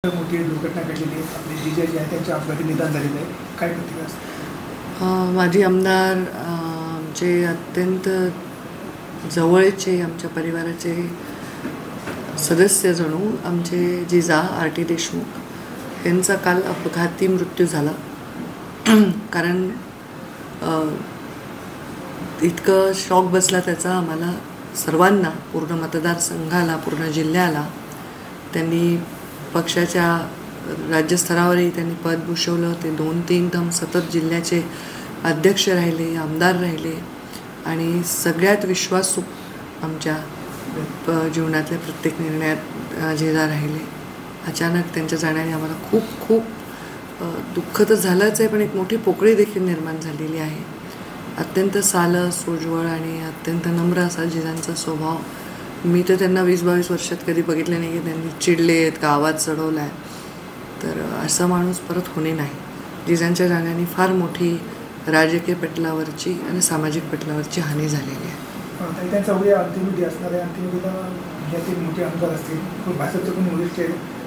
मोठी दुर्घटना घडलेली आहे. आपले जिजा जे आहे त्यांच्या अपघाती निधन झालेलं आहे. काय प्रतिक्रिया असते? माजी आमदार आमचे अत्यंत जवळचे आमच्या परिवाराचे सदस्य जणू आमचे जिजा आर.टी. देशमुख यांचा काल अपघाती मृत्यू झाला. कारण इतकं शॉक बसला त्याचा आम्हाला सर्वांना, पूर्ण मतदारसंघाला, पूर्ण जिल्ह्याला. त्यांनी पक्षाच्या राज्यस्तरावरही त्यांनी पद भूषवलं. ते 2-3 टर्म सतत जिल्ह्याचे अध्यक्ष राहिले, आमदार राहिले आणि सगळ्यात विश्वासू आमच्या जीवनातल्या प्रत्येक निर्णयात जिजा राहिले. अचानक त्यांच्या जाण्याने आम्हाला खूप खूप दुःख तर झालंच आहे, पण एक मोठी पोकळी देखील निर्माण झालेली आहे. अत्यंत सालस, सोज्वळ आणि अत्यंत नम्र असा जिजांचा स्वभाव. मी तर त्यांना 20-22 वर्षात कधी बघितले नाही की त्यांनी चिडलेत का आवाज चढवला आहे. तर असा माणूस परत होणे नाही. जिजांच्या जाण्याने फार मोठी राजकीय पटलावरची आणि सामाजिक पटलावरची हानी झालेली आहे. त्यांचा उद्या अंतिमविधी असणार आहे. अंतिमविधीला जिल्ह्यातील मोठे आमदार असतील, भाजपचे कोणी वरिष्ठ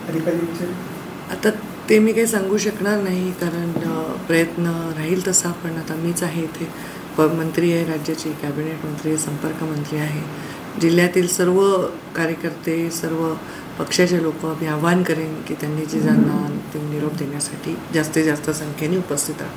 अधिकारी. आता ते मी काही सांगू शकणार नाही, कारण प्रयत्न राहील तसा. पण आता मीच आहे इथे, मंत्री आहे, राज्याची कॅबिनेट मंत्री आहे, संपर्क मंत्री आहे. जिल्ह्यातील सर्व कार्यकर्ते, सर्व पक्षाचे लोक मी आवाहन करेन की त्यांनी जिजांना अंतिम निरोप देण्यासाठी जास्तीत जास्त संख्येने उपस्थित राहा.